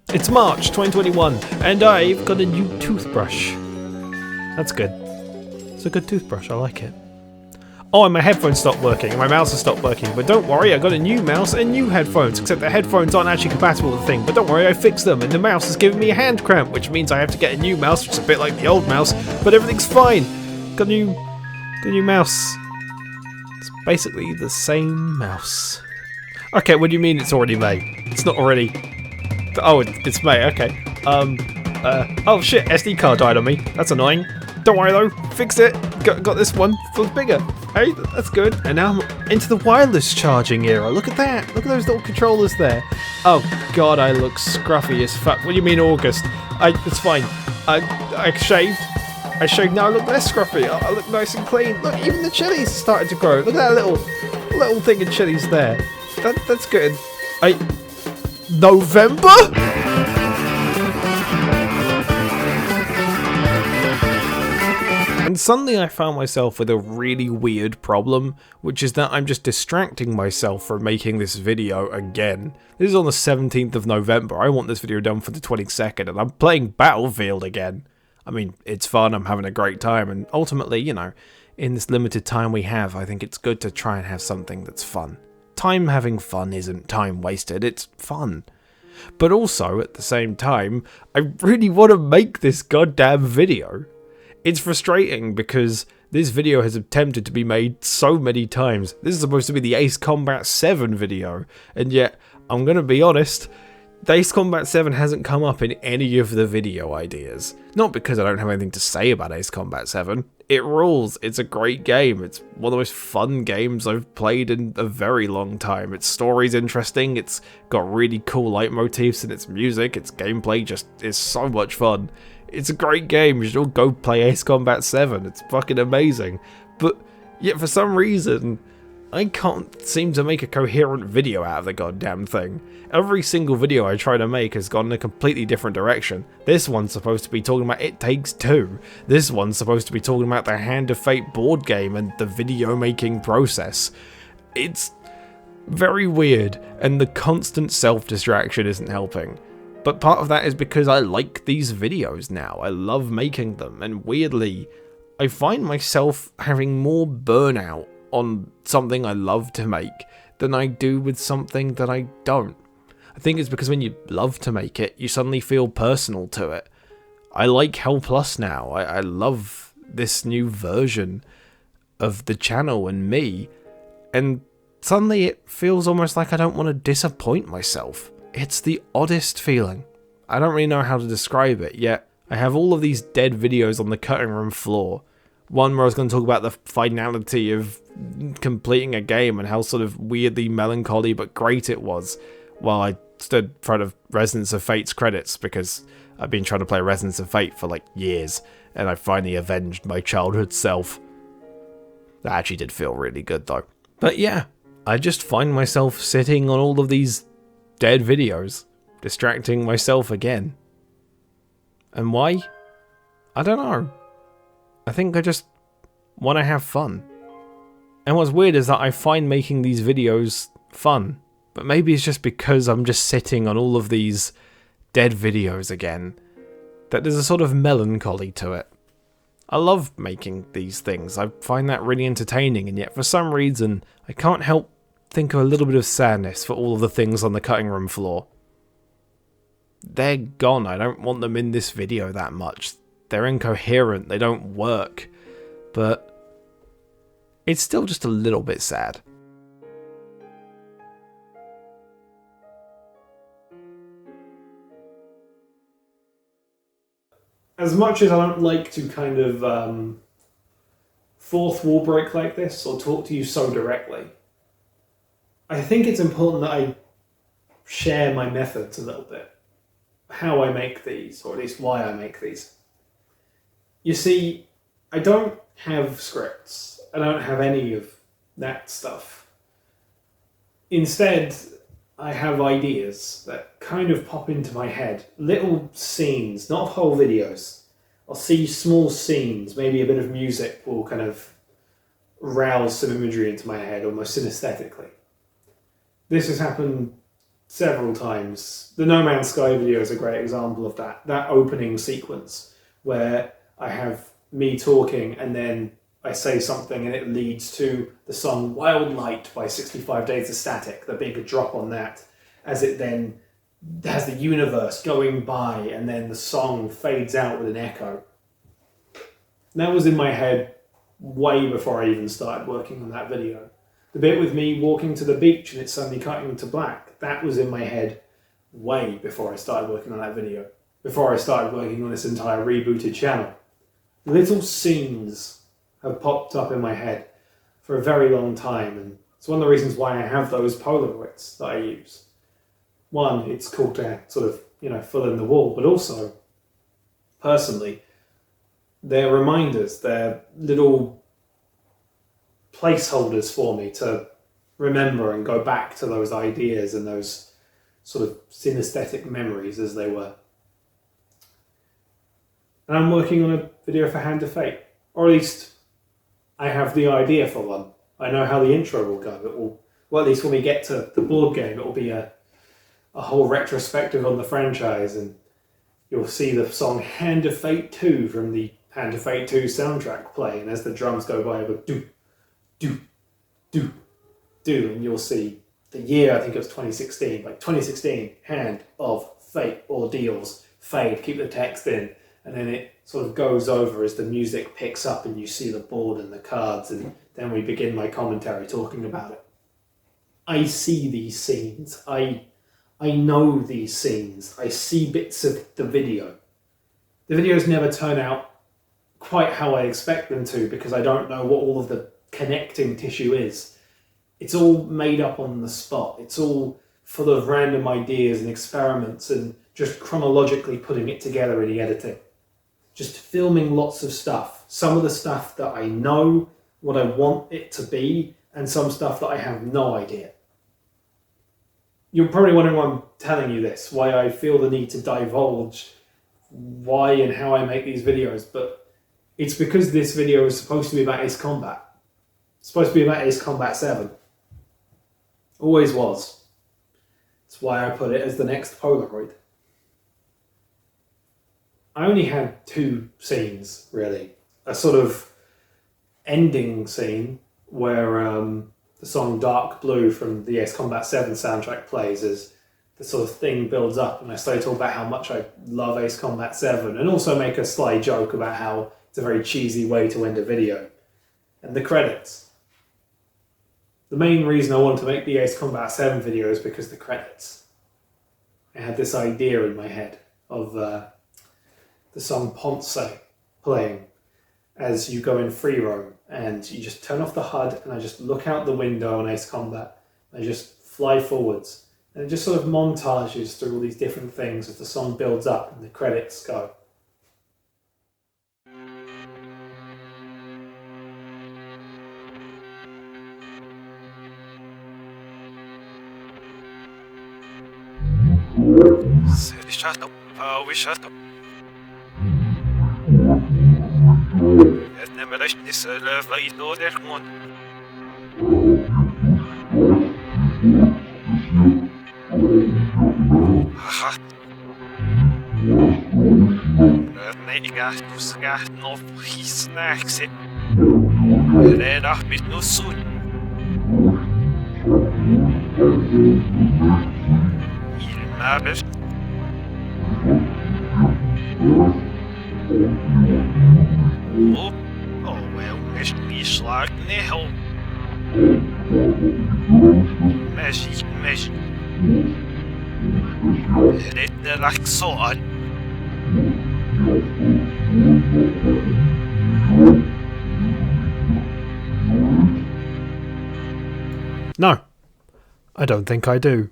It's March 2021, and I've got a new toothbrush. That's good. It's a good toothbrush, I like it. Oh, and my headphones stopped working, and my mouse has stopped working, but don't worry, I got a new mouse and new headphones, except the headphones aren't actually compatible with the thing, but don't worry, I fixed them, and the mouse is giving me a hand cramp, which means I have to get a new mouse, which is a bit like the old mouse, but everything's fine. Got a new mouse. It's basically the same mouse. Okay, what do you mean it's already May? It's not already... Oh, it's May, okay. Oh shit, SD card died on me. That's annoying. Don't worry though, fixed it. Got this one, feels bigger. Hey, that's good. And now I'm into the wireless charging era. Look at that. Look at those little controllers there. Oh god, I look scruffy as fuck. What do you mean August? It's fine. I shaved. I shaved, now I look less scruffy. I look nice and clean. Look, even the chilies started to grow. Look at that little thing of chilies there. That's good. November? And suddenly I found myself with a really weird problem, which is that I'm just distracting myself from making this video again. This is on the 17th of November, I want this video done for the 22nd, and I'm playing Battlefield again. I mean, it's fun, I'm having a great time, and ultimately, you know, in this limited time we have, I think it's good to try and have something that's fun. Time having fun isn't time wasted, it's fun. But also, at the same time, I really want to make this goddamn video. It's frustrating because this video has attempted to be made so many times. This is supposed to be the Ace Combat 7 video, and yet, I'm gonna be honest, the Ace Combat 7 hasn't come up in any of the video ideas. Not because I don't have anything to say about Ace Combat 7. It rules, it's a great game, it's one of the most fun games I've played in a very long time. Its story's interesting, it's got really cool leitmotifs in its music, its gameplay just is so much fun. It's a great game, you should all go play Ace Combat 7, it's fucking amazing. But yet for some reason, I can't seem to make a coherent video out of the goddamn thing. Every single video I try to make has gone in a completely different direction. This one's supposed to be talking about It Takes Two. This one's supposed to be talking about the Hand of Fate board game and the video making process. It's very weird, and the constant self-distraction isn't helping. But part of that is because I like these videos now. I love making them, and weirdly, I find myself having more burnout on something I love to make than I do with something that I don't. I think it's because when you love to make it, you suddenly feel personal to it. I like Hell Plus now. I love this new version of the channel and me, and suddenly it feels almost like I don't want to disappoint myself. It's the oddest feeling. I don't really know how to describe it, yet I have all of these dead videos on the cutting room floor. One where I was going to talk about the finality of completing a game and how sort of weirdly melancholy but great it was, while I stood in front of Resonance of Fate's credits, because I've been trying to play Resonance of Fate for like years, and I finally avenged my childhood self. That actually did feel really good though. But yeah, I just find myself sitting on all of these dead videos, distracting myself again. And why? I don't know. I think I just want to have fun. And what's weird is that I find making these videos fun. But maybe it's just because I'm just sitting on all of these dead videos again, that there's a sort of melancholy to it. I love making these things. I find that really entertaining, and yet for some reason, I can't help think of a little bit of sadness for all of the things on the cutting room floor. They're gone. I don't want them in this video that much. They're incoherent, they don't work, but it's still just a little bit sad. As much as I don't like to kind of fourth wall break like this or talk to you so directly, I think it's important that I share my methods a little bit. How I make these, or at least why I make these. You see, I don't have scripts. I don't have any of that stuff. Instead, I have ideas that kind of pop into my head. Little scenes, not whole videos. I'll see small scenes, maybe a bit of music will kind of rouse some imagery into my head, almost synesthetically. This has happened several times. The No Man's Sky video is a great example of that. That opening sequence where I have me talking and then I say something and it leads to the song Wild Light by 65 Days of Static, the big drop on that, as it then has the universe going by and then the song fades out with an echo. That was in my head way before I even started working on that video. The bit with me walking to the beach and it's suddenly cutting to black, that was in my head way before I started working on that video, before I started working on this entire rebooted channel. Little scenes have popped up in my head for a very long time, and it's one of the reasons why I have those Polaroids that I use. One, it's cool to sort of, fill in the wall, but also, personally, they're reminders, they're little placeholders for me to remember and go back to those ideas and those sort of synesthetic memories as they were. And I'm working on a video for Hand of Fate, or at least I have the idea for one. I know how the intro will go. At least when we get to the board game, it will be a whole retrospective on the franchise, and you'll see the song Hand of Fate 2 from the Hand of Fate 2 soundtrack play, and as the drums go by, it'll go do, do, do, do, and you'll see the year, I think it was 2016, like 2016, Hand of Fate, Ordeals, fade, keep the text in, and then it sort of goes over as the music picks up and you see the board and the cards, and then we begin my commentary talking about it. I see these scenes. I know these scenes. I see bits of the video. The videos never turn out quite how I expect them to because I don't know what all of the connecting tissue is. It's all made up on the spot. It's all full of random ideas and experiments and just chronologically putting it together in the editing. Just filming lots of stuff. Some of the stuff that I know what I want it to be, and some stuff that I have no idea. You're probably wondering why I'm telling you this, why I feel the need to divulge why and how I make these videos, but it's because this video is supposed to be about Ace Combat. It's supposed to be about Ace Combat 7. Always was. That's why I put it as the next Polaroid. I only had two scenes, really. A sort of ending scene where the song Dark Blue from the Ace Combat 7 soundtrack plays as the sort of thing builds up, and I start to talk about how much I love Ace Combat 7 and also make a sly joke about how it's a very cheesy way to end a video. And the credits. The main reason I wanted to make the Ace Combat 7 video is because the credits. I had this idea in my head of the song Ponce playing as you go in free roam, and you just turn off the HUD and I just look out the window on Ace Combat and I just fly forwards, and it just sort of montages through all these different things as the song builds up and the credits go. No, I don't think I do.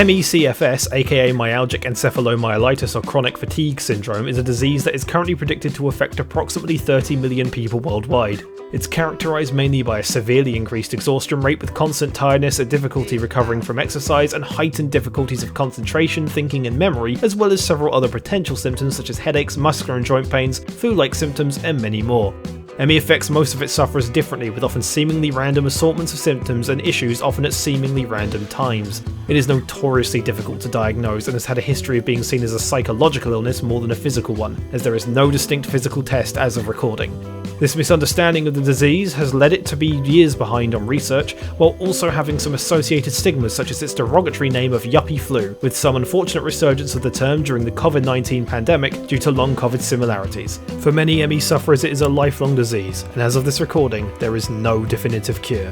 MECFS, aka myalgic encephalomyelitis or chronic fatigue syndrome, is a disease that is currently predicted to affect approximately 30 million people worldwide. It's characterised mainly by a severely increased exhaustion rate with constant tiredness, a difficulty recovering from exercise, and heightened difficulties of concentration, thinking and memory, as well as several other potential symptoms such as headaches, muscular and joint pains, flu-like symptoms, and many more. ME affects most of its sufferers differently, with often seemingly random assortments of symptoms and issues often at seemingly random times. It is notoriously difficult to diagnose and has had a history of being seen as a psychological illness more than a physical one, as there is no distinct physical test as of recording. This misunderstanding of the disease has led it to be years behind on research, while also having some associated stigmas such as its derogatory name of yuppie flu, with some unfortunate resurgence of the term during the COVID-19 pandemic due to long COVID similarities. For many ME sufferers it is a lifelong disease, and as of this recording, there is no definitive cure.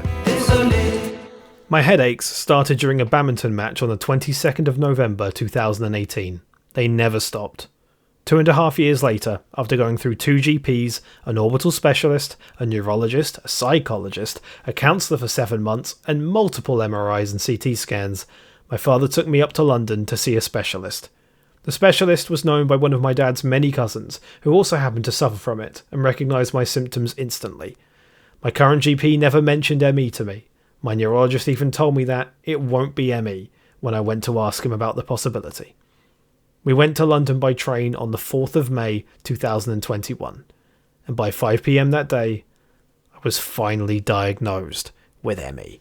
My headaches started during a badminton match on the 22nd of November 2018. They never stopped. 2.5 years later, after going through 2 GPs, an orbital specialist, a neurologist, a psychologist, a counsellor for 7 months, and multiple MRIs and CT scans, my father took me up to London to see a specialist. The specialist was known by one of my dad's many cousins, who also happened to suffer from it, and recognised my symptoms instantly. My current GP never mentioned ME to me. My neurologist even told me that it won't be ME when I went to ask him about the possibility. We went to London by train on the 4th of May 2021, and by 5 PM that day, I was finally diagnosed with ME.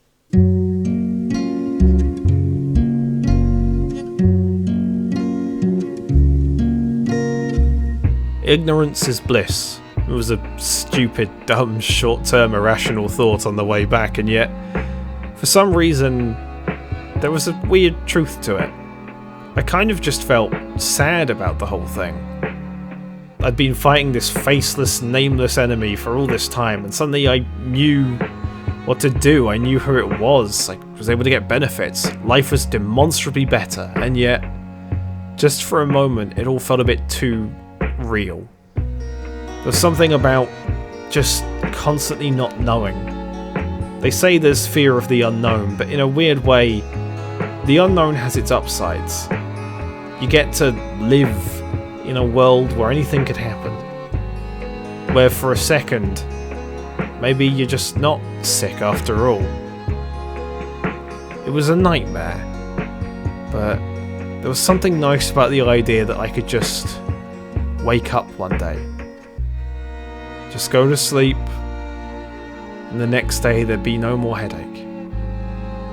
Ignorance is bliss. It was a stupid, dumb, short-term, irrational thought on the way back, and yet, for some reason, there was a weird truth to it. I kind of just felt sad about the whole thing. I'd been fighting this faceless, nameless enemy for all this time, and suddenly I knew what to do. I knew who it was. I was able to get benefits. Life was demonstrably better, and yet, just for a moment, it all felt a bit too real. There's something about just constantly not knowing. They say there's fear of the unknown, but in a weird way, the unknown has its upsides. You get to live in a world where anything could happen. Where for a second, maybe you're just not sick after all. It was a nightmare, but there was something nice about the idea that I could just wake up one day. Just go to sleep, and the next day there'd be no more headache.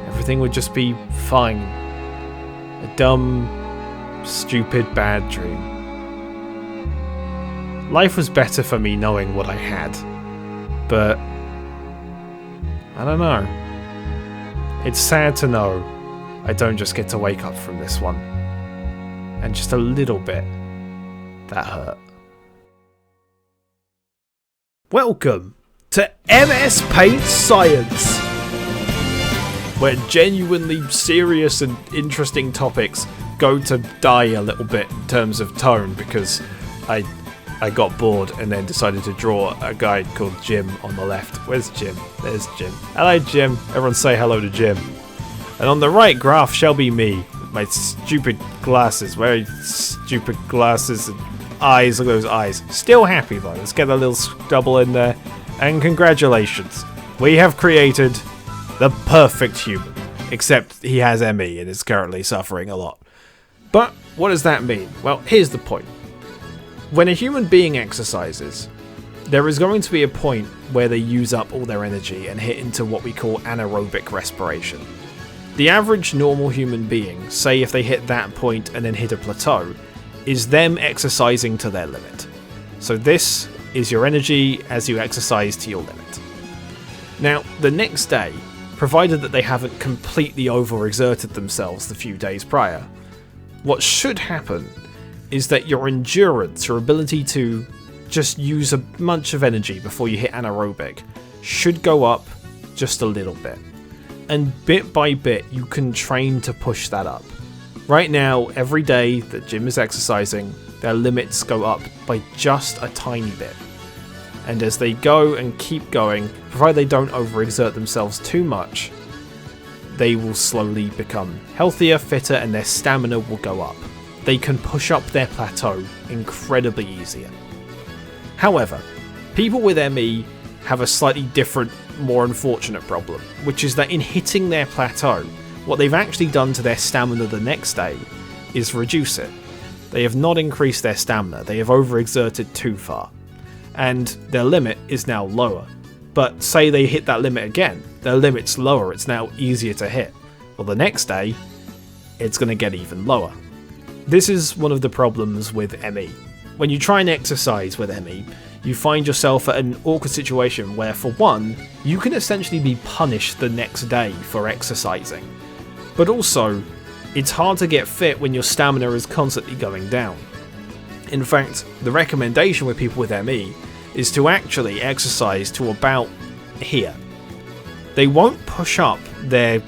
Everything would just be fine. A dumb, stupid, bad dream. Life was better for me knowing what I had, but I don't know. It's sad to know I don't just get to wake up from this one. And just a little bit, that hurt. Welcome to MS Paint Science, where genuinely serious and interesting topics go to die a little bit in terms of tone, because I got bored and then decided to draw a guy called Jim on the left. Where's Jim? There's Jim. Hello, Jim. Everyone say hello to Jim. And on the right graph shall be me, with my stupid glasses, very stupid glasses and eyes. Look at those eyes. Still happy though. Let's get a little stubble in there. And congratulations. We have created the perfect human. Except he has ME and is currently suffering a lot. But what does that mean? Well, here's the point. When a human being exercises, there is going to be a point where they use up all their energy and hit into what we call anaerobic respiration. The average normal human being, say if they hit that point and then hit a plateau, is them exercising to their limit. So this is your energy as you exercise to your limit. Now, the next day, provided that they haven't completely overexerted themselves the few days prior, what should happen is that your endurance, your ability to just use a bunch of energy before you hit anaerobic, should go up just a little bit. And bit by bit, you can train to push that up. Right now, every day that Jim is exercising, their limits go up by just a tiny bit. And as they go and keep going, provided they don't overexert themselves too much, they will slowly become healthier, fitter, and their stamina will go up. They can push up their plateau incredibly easier. However, people with ME have a slightly different, more unfortunate problem, which is that in hitting their plateau, what they've actually done to their stamina the next day is reduce it. They have not increased their stamina, they have overexerted too far, and their limit is now lower. But say they hit that limit again, their limit's lower, it's now easier to hit. Well, the next day, it's going to get even lower. This is one of the problems with ME. When you try and exercise with ME, you find yourself at an awkward situation where, for one, you can essentially be punished the next day for exercising. But also, it's hard to get fit when your stamina is constantly going down. In fact, the recommendation with people with ME is to actually exercise to about here. They won't push up their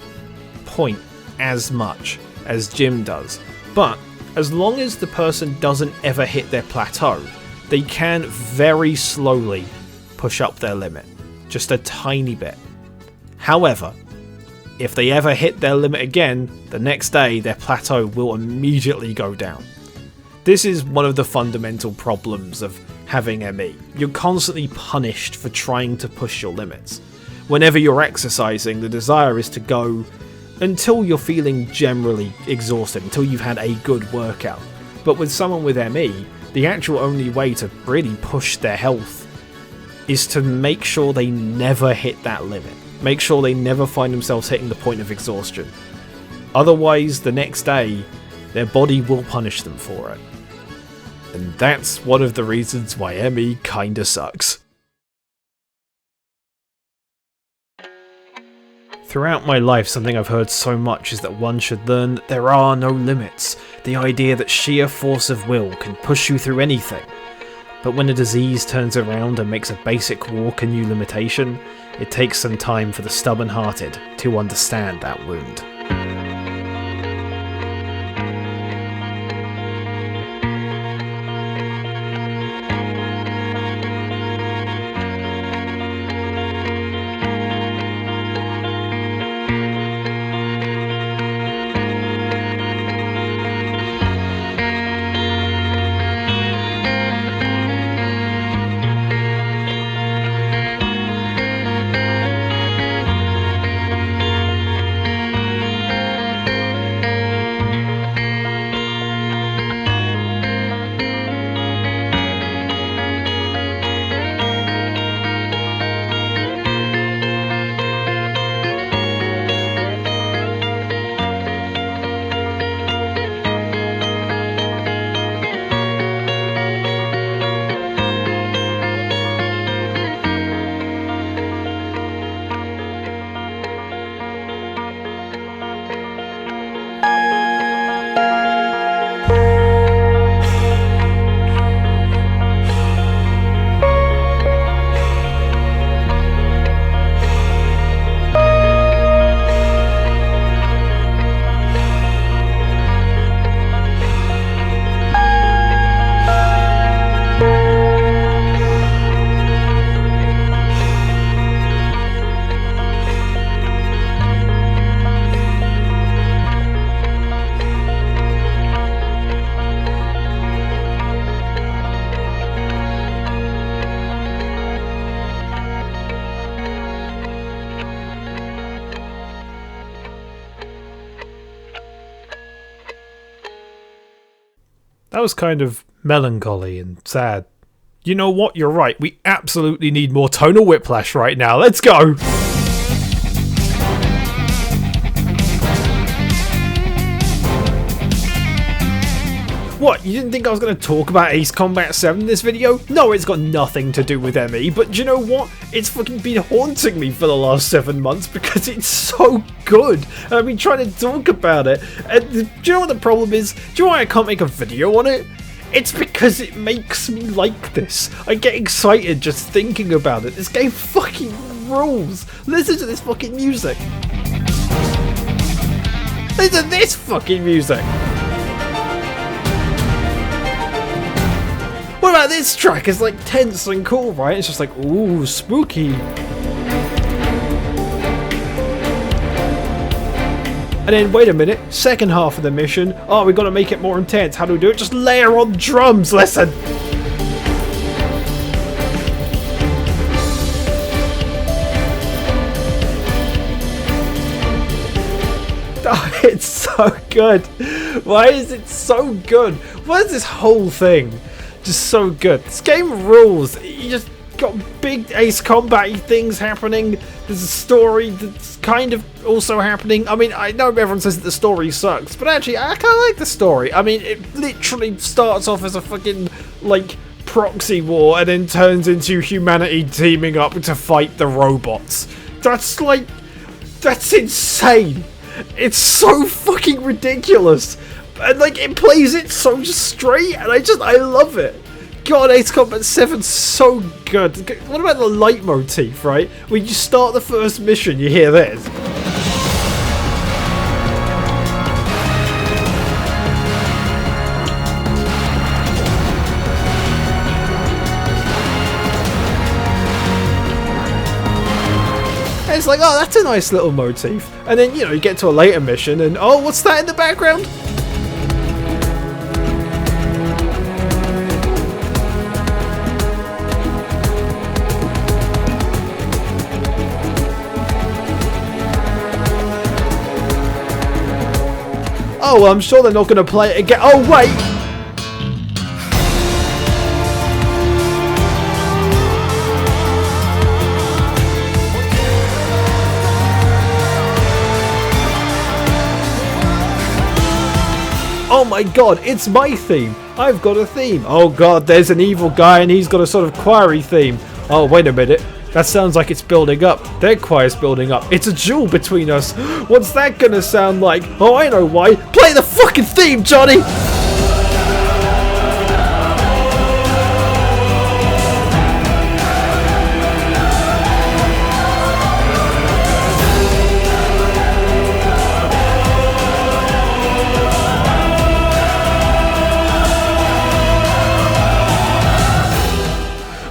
point as much as gym does, but as long as the person doesn't ever hit their plateau, they can very slowly push up their limit, just a tiny bit. However, if they ever hit their limit again, the next day their plateau will immediately go down. This is one of the fundamental problems of having ME. You're constantly punished for trying to push your limits. Whenever you're exercising, the desire is to go until you're feeling generally exhausted, until you've had a good workout. But with someone with ME, the actual only way to really push their health is to make sure they never hit that limit. Make sure they never find themselves hitting the point of exhaustion. Otherwise, the next day, their body will punish them for it. And that's one of the reasons why ME kinda sucks. Throughout my life, something I've heard so much is that one should learn that there are no limits. The idea that sheer force of will can push you through anything. But when a disease turns around and makes a basic walk a new limitation, it takes some time for the stubborn-hearted to understand that wound. That was kind of melancholy and sad. You know what? You're right. We absolutely need more tonal whiplash right now. Let's go! What, you didn't think I was going to talk about Ace Combat 7 in this video? No, it's got nothing to do with ME, but do you know what? It's fucking been haunting me for the last 7 months because it's so good. I've been trying to talk about it, and do you know what the problem is? Do you know why I can't make a video on it? It's because it makes me like this. I get excited just thinking about it. This game fucking rules. Listen to this fucking music. Listen to this fucking music. What about this track? It's like tense and cool, right? It's just like, ooh, spooky. And then, wait a minute, second half of the mission. Oh, we got to make it more intense. How do we do it? Just layer on drums. Listen. Oh, it's so good. Why is it so good? Why is this whole thing just so good? This game rules. You just got big Ace Combat things happening. There's a story that's kind of also happening. I mean, I know everyone says that the story sucks, but actually, I kind of like the story. I mean, it literally starts off as a fucking, like, proxy war and then turns into humanity teaming up to fight the robots. That's, like, that's insane. It's so fucking ridiculous. And, like, it plays it so straight, and I love it. God, Ace Combat 7's so good. What about the leitmotif, right? When you start the first mission, you hear this. And it's like, oh, that's a nice little motif. And then, you know, you get to a later mission, and oh, what's that in the background? Oh, well, I'm sure they're not going to play it again. Oh, wait! Oh my god, it's my theme! I've got a theme! Oh god, there's an evil guy and he's got a sort of choiry theme. Oh, wait a minute. That sounds like it's building up. Their choir's building up. It's a duel between us. What's that gonna sound like? Oh, I know why. Play the fucking theme, Johnny!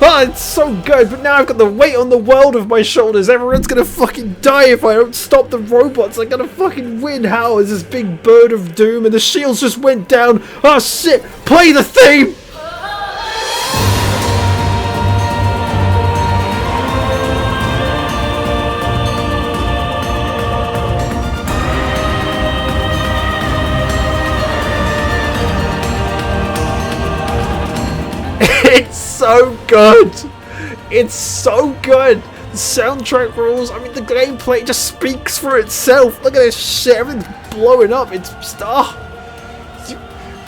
Oh, it's so good, but now I've got the weight on the world of my shoulders. Everyone's gonna fucking die if I don't stop the robots. I'm gonna fucking win. How is this big bird of doom and the shields just went down? Oh shit, play the theme! It's so good! It's so good! The soundtrack rules, I mean the gameplay just speaks for itself. Look at this shit, everything's blowing up. It's just,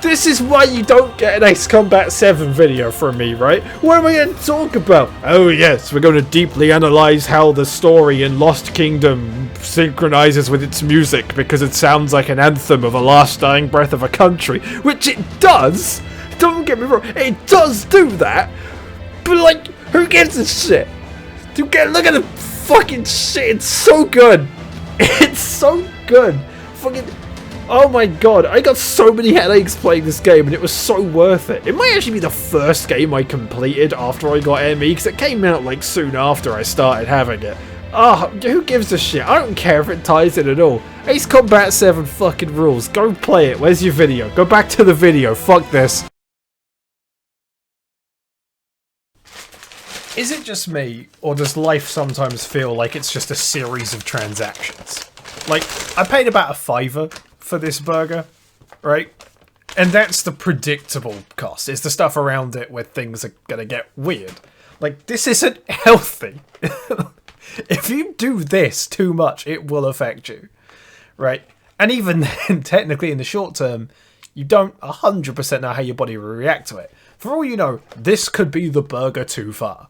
this is why you don't get an Ace Combat 7 video from me, right? What am I going to talk about? Oh yes, we're going to deeply analyze how the story in Lost Kingdom synchronizes with its music because it sounds like an anthem of a last dying breath of a country, which it does! Don't get me wrong, it does do that, but like, who gives a shit? Look at the fucking shit, it's so good. It's so good. Fucking, oh my god, I got so many headaches playing this game and it was so worth it. It might actually be the first game I completed after I got ME, because it came out like soon after I started having it. Oh, who gives a shit? I don't care if it ties in at all. Ace Combat 7 fucking rules. Go play it. Where's your video? Go back to the video. Fuck this. Is it just me, or does life sometimes feel like it's just a series of transactions? Like, I paid about $5 for this burger, right? And that's the predictable cost. It's the stuff around it where things are gonna get weird. Like, this isn't healthy. If you do this too much, it will affect you, right? And even then, technically in the short term, you don't 100% know how your body will react to it. For all you know, this could be the burger too far.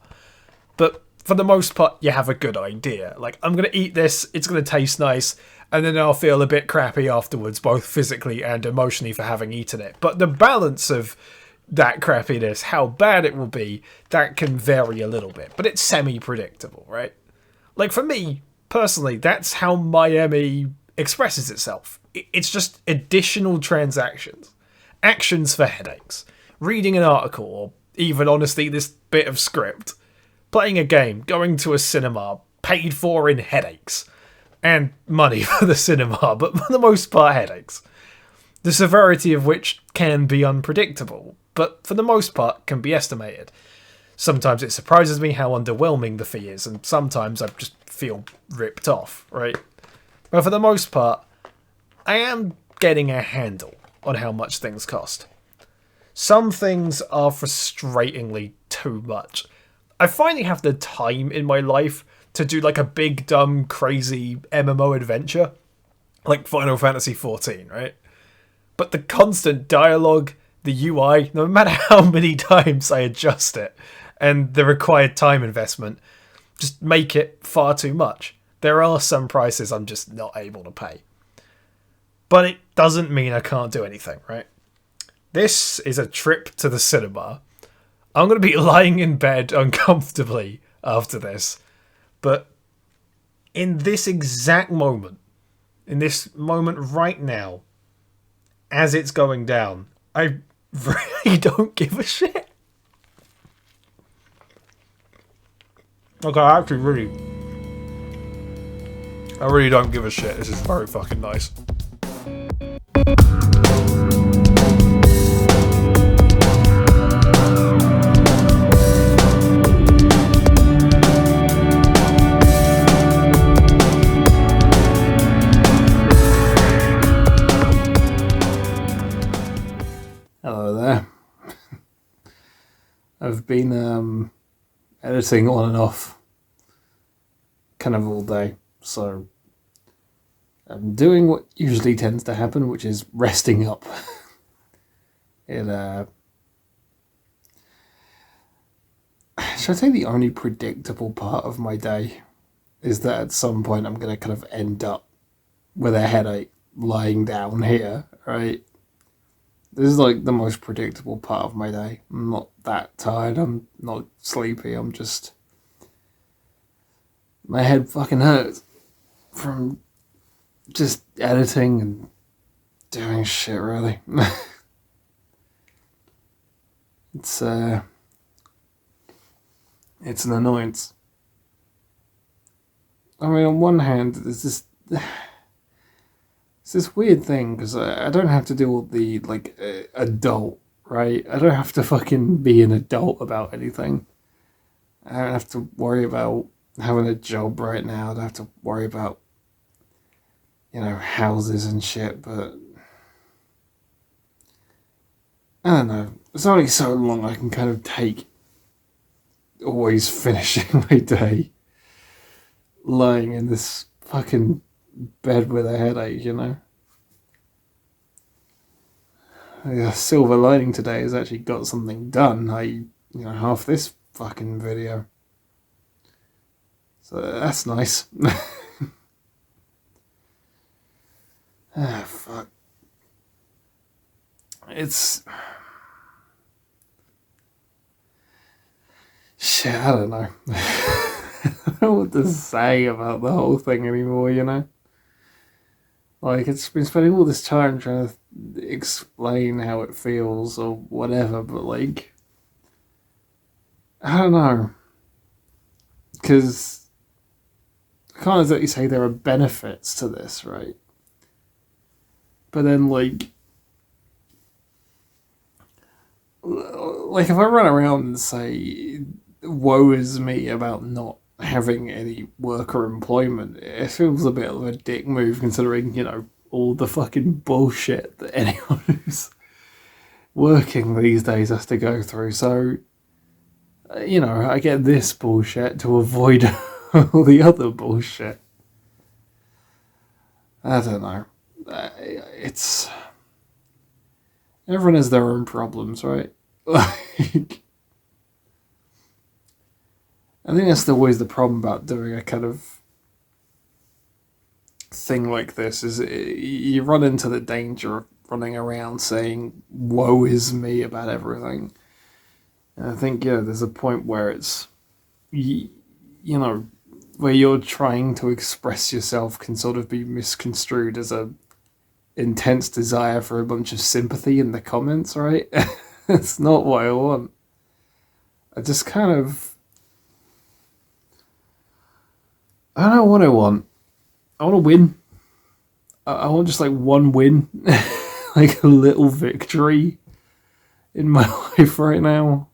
But for the most part, you have a good idea. Like, I'm going to eat this, it's going to taste nice, and then I'll feel a bit crappy afterwards, both physically and emotionally for having eaten it. But the balance of that crappiness, how bad it will be, that can vary a little bit. But it's semi-predictable, right? Like, for me, personally, that's how Miami expresses itself. It's just additional transactions. Actions for headaches. Reading an article, or even, honestly, this bit of script. Playing a game, going to a cinema, paid for in headaches. and money for the cinema, but for the most part headaches. The severity of which can be unpredictable, but for the most part can be estimated. Sometimes it surprises me how underwhelming the fee is, and sometimes I just feel ripped off, right? But for the most part, I am getting a handle on how much things cost. Some things are frustratingly too much. I finally have the time in my life to do like a big, dumb, crazy MMO adventure, like Final Fantasy XIV, right? But the constant dialogue, the UI, no matter how many times I adjust it, and the required time investment, just make it far too much. There are some prices I'm just not able to pay. But it doesn't mean I can't do anything, right? This is a trip to the cinema. I'm going to be lying in bed uncomfortably after this. But in this exact moment, in this moment right now, as it's going down, I really don't give a shit. Okay, I really don't give a shit. This is very fucking nice. Hello there. I've been editing on and off kind of all day, so I'm doing what usually tends to happen, which is resting up. Should I say the only predictable part of my day is that at some point I'm going to kind of end up with a headache lying down here, right? This is like the most predictable part of my day. I'm not that tired, I'm not sleepy, I'm just... my head fucking hurts from just editing and doing shit, really. It's an annoyance. I mean, on one hand, there's this... it's this weird thing, because I don't have to do all the, like, adult, right? I don't have to fucking be an adult about anything. I don't have to worry about having a job right now. I don't have to worry about, you know, houses and shit, but... I don't know. It's only so long I can kind of take always finishing my day lying in this fucking bed with a headache, you know? The silver lining today has actually got something done. Half this fucking video. So that's nice. Fuck. It's... shit, I don't know. I don't know what to say about the whole thing anymore, you know? Like, it's been spending all this time trying to explain how it feels or whatever, but, like... I don't know. Because I can't exactly say there are benefits to this, right? But then, like, if I run around and say, woe is me about not having any work or employment, it feels a bit of a dick move considering, you know, all the fucking bullshit that anyone who's working these days has to go through. So, you know, I get this bullshit to avoid all the other bullshit. I don't know. It's... everyone has their own problems, right? Like... I think that's always the problem about doing a kind of thing like this, is you run into the danger of running around saying, woe is me about everything. And I think, yeah, there's a point where it's, you know, where you're trying to express yourself can sort of be misconstrued as a intense desire for a bunch of sympathy in the comments, right? It's not what I want. I just kind of... I don't know what I want. I want to win. I want just like one win, like a little victory in my life right now.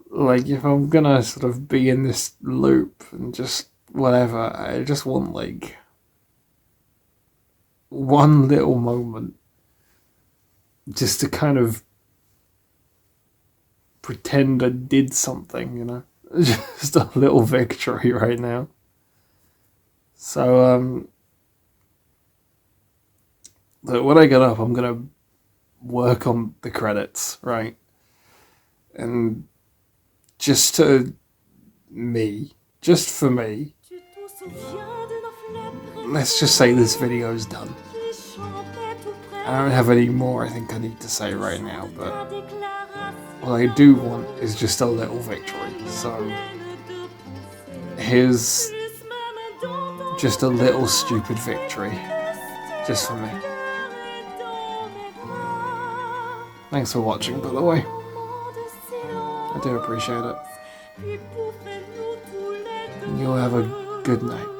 Like if I'm gonna sort of be in this loop and just whatever, I just want like one little moment just to kind of pretend I did something, you know? Just a little victory right now. So, but when I get up, I'm gonna work on the credits, right? And just to me, just for me, let's just say this video's done. I don't have any more I think I need to say right now, but what I do want is just a little victory. So here's just a little stupid victory, just for me. Thanks for watching, by the way. I do appreciate it. And you'll have a good night.